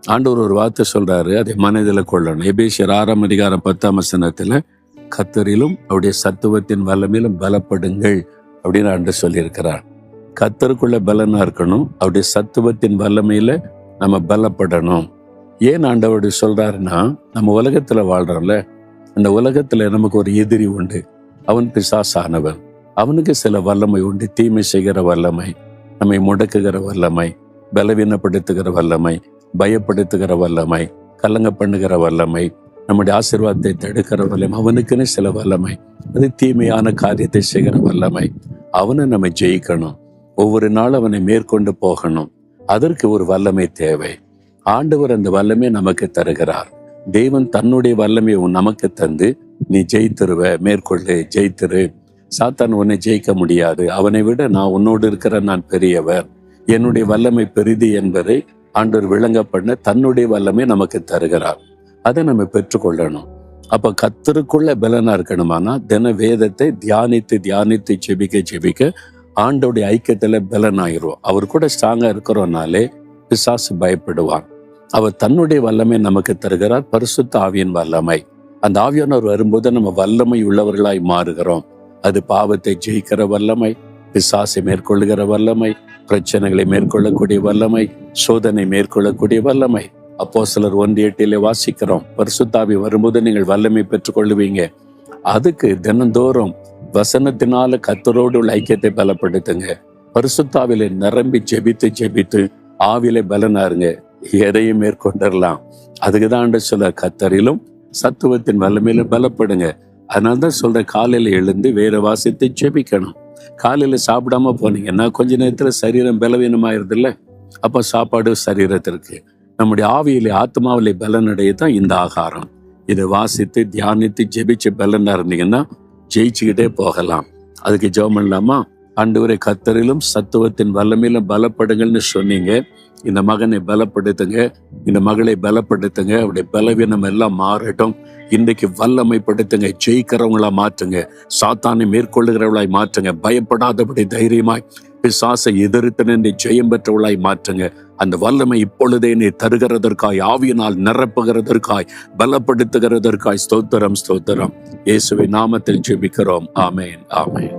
ஆண்டவர் ஒரு வார்த்தை சொல்றாரு, அதை மனதில் கொள்ளணும். எபேசியர் 6:10 கர்த்தரிலும் அவருடைய சத்துவத்தின் வல்லமையிலும் பலப்படுங்கள் அப்படின்னு ஆண்டவர் சொல்லியிருக்கிறார். கர்த்தருக்குள்ள பலனா இருக்கணும், அவருடைய சத்துவத்தின் வல்லமையில நம்ம பலப்படணும். ஏன் ஆண்டவர் சொல்றாருன்னா, நம்ம உலகத்துல வாழ்றோம்ல, அந்த உலகத்துல நமக்கு ஒரு எதிரி உண்டு. அவன் பிசாசானவன். அவனுக்கு சில வல்லமை உண்டு. தீமை செய்கிற வல்லமை, நம்மை முடக்குகிற வல்லமை, பலவீனப்படுத்துகிற வல்லமை, பயப்படுத்துகிற வல்லமை, கலங்க பண்ணுகிற வல்லமை, நம்முடைய ஆசீர்வாதத்தை தடுக்கிற வல்லமை. அவனுக்குன்னு சில வல்லமை, அது தீமையான காரியத்தை செய்கிற வல்லமை. அவனை நம்ம ஜெயிக்கணும். ஒவ்வொரு நாள் அவனை மேற்கொண்டு போகணும். அதற்கு ஒரு வல்லமை தேவை. ஆண்டவர் அந்த வல்லமை நமக்கு தருகிறார். தேவன் தன்னுடைய வல்லமையை நமக்கு தந்து, நீ ஜெயித்திருவ, மேற்கொள்ளு, ஜெயித்திரு. சாத்தான் உன்னை ஜெயிக்க முடியாது. அவனை விட நான் உன்னோடு இருக்கிற நான் பெரியவர், என்னுடைய வல்லமை பெரிது என்பதை ஆண்டவர் விளங்க பண்ண தன்னுடைய வல்லமை நமக்கு தருகிறார். அதை நம்ம பெற்றுக்கொள்ளணும். அப்ப கர்த்தருக்குள்ள பலனா இருக்கணுமானா, தின வேதத்தை தியானித்து தியானித்து ஜெபிக்க ஆண்டோடைய ஐக்கியத்துல பலனாயிரும். அவர் கூட ஸ்ட்ராங்கா இருக்கிறோம்னாலே பிசாசு பயப்படுவான். அவர் தன்னுடைய வல்லமை நமக்கு தருகிறார், பரிசுத்த ஆவியின் வல்லமை. அந்த ஆவியானவர் வரும்போது நம்ம வல்லமை உள்ளவர்களாய் மாறுகிறோம். அது பாவத்தை ஜெயிக்கிற வல்லமை, பிசாசை மேற்கொள்ளுகிற வல்லமை, பிரச்சனைகளை மேற்கொள்ளக்கூடிய வல்லமை, சோதனை மேற்கொள்ளக்கூடிய வல்லமை. அப்போஸ்தலர் 1:8 வாசிக்கிறோம், பரிசுத்த ஆவி வரும்போது நீங்கள் வல்லமை பெற்றுக் கொள்ளுவீங்க. அதுக்கு தினந்தோறும் வசனத்தினால கர்த்தரோடு உள்ள ஐக்கியத்தை பலப்படுத்துங்க. பரிசுத்த ஆவியில நிரம்பி ஜெபித்து ஆவியில பலனாருங்க, எதையும் மேற்கொண்டரலாம். அதுக்குதான் சொல்ல, கர்த்தரிலும் சத்துவத்தின் வல்லமையில பலப்படுங்க. அதனால்தான் சொல்ற, காலையில எழுந்து வேற வாசித்து ஜெபிக்கணும். காலையில சாப்பிடாம போனீங்கன்னா கொஞ்ச நேரத்துல சரீரம் பலவீனமாயிருது இல்ல. அப்ப சாப்பாடு சரீரத்திற்கு, நம்முடைய ஆவியிலே ஆத்மாவிலே பலனடைய தான் இந்த ஆகாரம். இதை வாசித்து தியானித்து ஜெபிச்சு பலனா இருந்தீங்கன்னா ஜெயிச்சுக்கிட்டே போகலாம். அதுக்கு ஜெபம் பண்ணலாமா? ஆண்டவரே, கர்த்தரிலும் சத்துவத்தின் வல்லமையிலும் பலப்படுங்கள்னு சொன்னீங்க. இந்த மகனை பலப்படுத்துங்க, இந்த மகளை பலப்படுத்துங்க. அவருடைய பலவீனம் எல்லாம் மாறட்டும். இன்றைக்கு வல்லமைப்படுத்துங்க, ஜெயிக்கிறவங்களா மாற்றுங்க, சாத்தானை மேற்கொள்ளுகிறவளாய் மாற்றுங்க, பயப்படாதபடி தைரியமாய் பிசாசை எதிர்த்து நின்று ஜெயம் பெற்றவளாய் மாற்றுங்க. அந்த வல்லமை இப்பொழுதே நீ தருகிறதற்காய், ஆவியினால் நிரப்புகிறதற்காய், பலப்படுத்துகிறதற்காய் ஸ்தோத்திரம். இயேசுவின் நாமத்தில் ஜெபிக்கிறோம். ஆமென், ஆமென்.